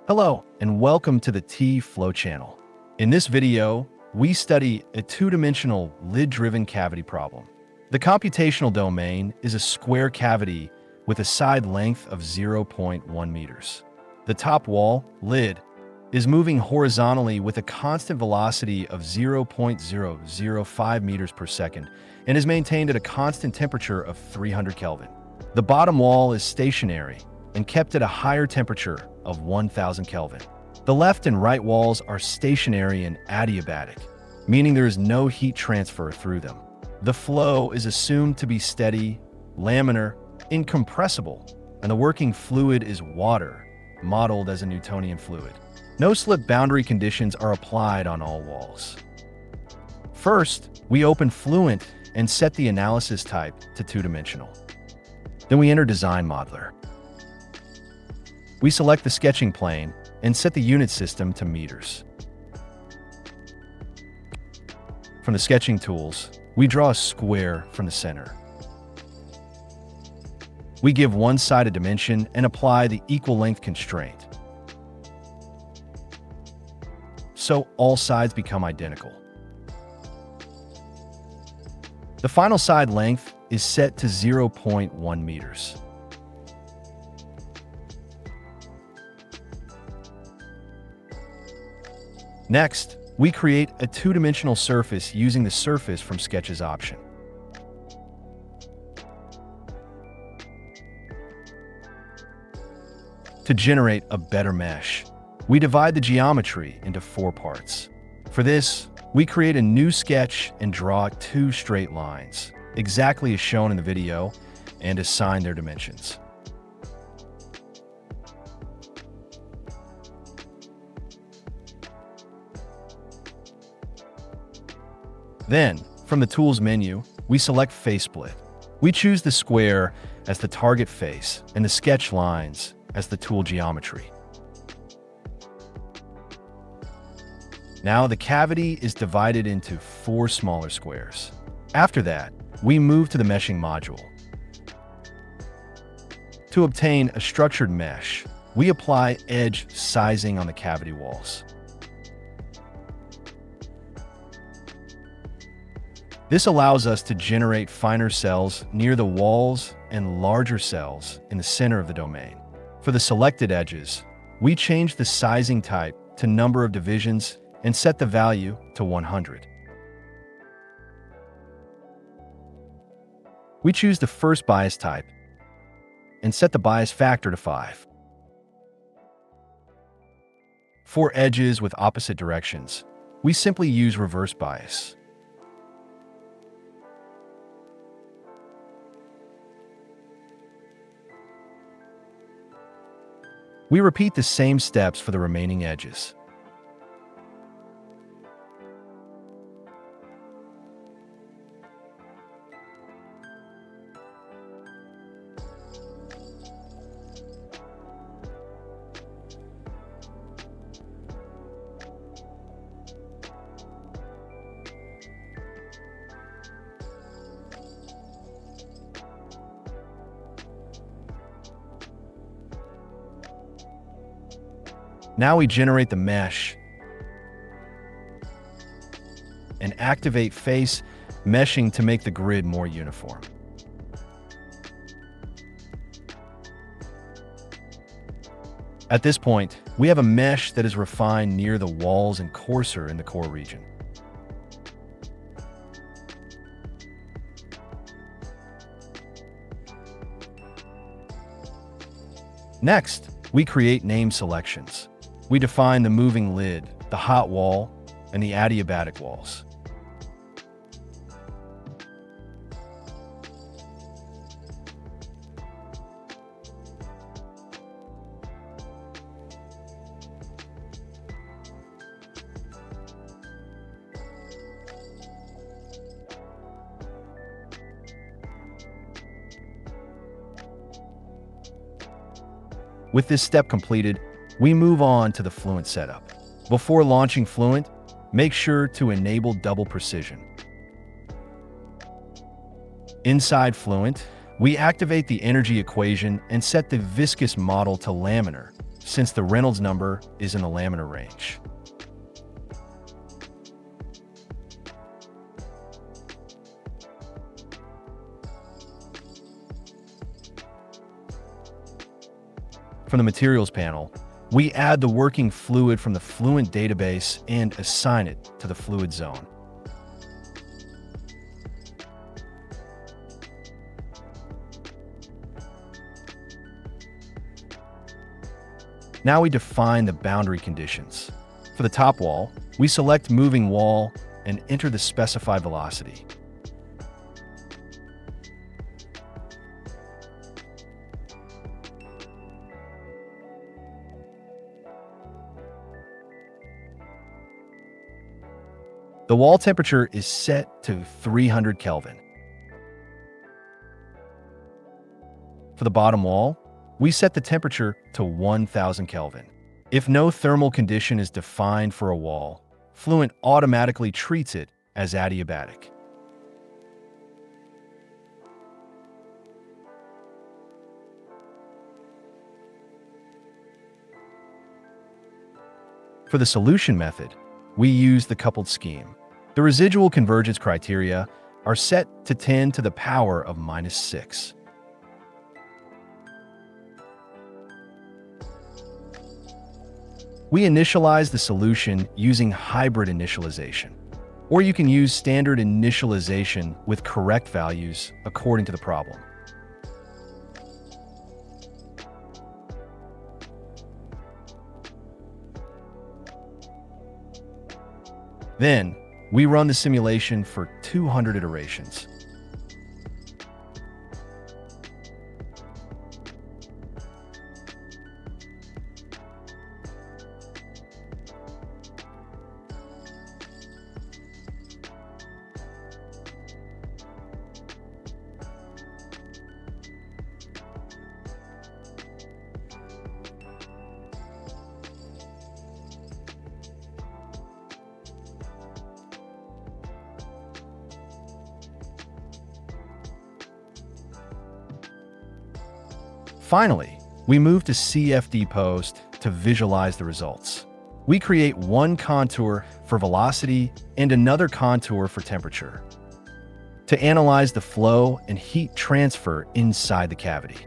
Hello, and welcome to the T-Flow channel. In this video, we study a two-dimensional lid-driven cavity problem. The computational domain is a square cavity with a side length of 0.1 meters. The top wall, lid, is moving horizontally with a constant velocity of 0.005 meters per second and is maintained at a constant temperature of 300 Kelvin. The bottom wall is stationary and kept at a higher temperature of 1000 Kelvin. The left and right walls are stationary and adiabatic, meaning there is no heat transfer through them. The flow is assumed to be steady, laminar, incompressible, and the working fluid is water, modeled as a Newtonian fluid. No-slip boundary conditions are applied on all walls. First, we open Fluent and set the analysis type to two-dimensional. Then we enter Design Modeler. We select the sketching plane and set the unit system to meters. From the sketching tools, we draw a square from the center. We give one side a dimension and apply the equal length constraint, so all sides become identical. The final side length is set to 0.1 meters. Next, we create a two-dimensional surface using the Surface from Sketches option. To generate a better mesh, we divide the geometry into 4 parts. For this, we create a new sketch and draw 2 straight lines, exactly as shown in the video, and assign their dimensions. Then, from the Tools menu, we select Face Split. We choose the square as the target face and the sketch lines as the tool geometry. Now the cavity is divided into 4 smaller squares. After that, we move to the meshing module. To obtain a structured mesh, we apply edge sizing on the cavity walls. This allows us to generate finer cells near the walls and larger cells in the center of the domain. For the selected edges, we change the sizing type to number of divisions and set the value to 100. We choose the first bias type and set the bias factor to 5. For edges with opposite directions, we simply use reverse bias. We repeat the same steps for the remaining edges. Now we generate the mesh and activate face meshing to make the grid more uniform. At this point, we have a mesh that is refined near the walls and coarser in the core region. Next, we create name selections. We define the moving lid, the hot wall, and the adiabatic walls. With this step completed, we move on to the Fluent setup. Before launching Fluent, make sure to enable double precision. Inside Fluent, we activate the energy equation and set the viscous model to laminar since the Reynolds number is in the laminar range. From the materials panel, we add the working fluid from the Fluent database and assign it to the fluid zone. Now we define the boundary conditions. For the top wall, we select moving wall and enter the specified velocity. The wall temperature is set to 300 Kelvin. For the bottom wall, we set the temperature to 1000 Kelvin. If no thermal condition is defined for a wall, Fluent automatically treats it as adiabatic. For the solution method, we use the coupled scheme. The residual convergence criteria are set to 10 to the power of -6. We initialize the solution using hybrid initialization, or you can use standard initialization with correct values according to the problem. Then, we run the simulation for 200 iterations. Finally, we move to CFD post to visualize the results. We create one contour for velocity and another contour for temperature to analyze the flow and heat transfer inside the cavity.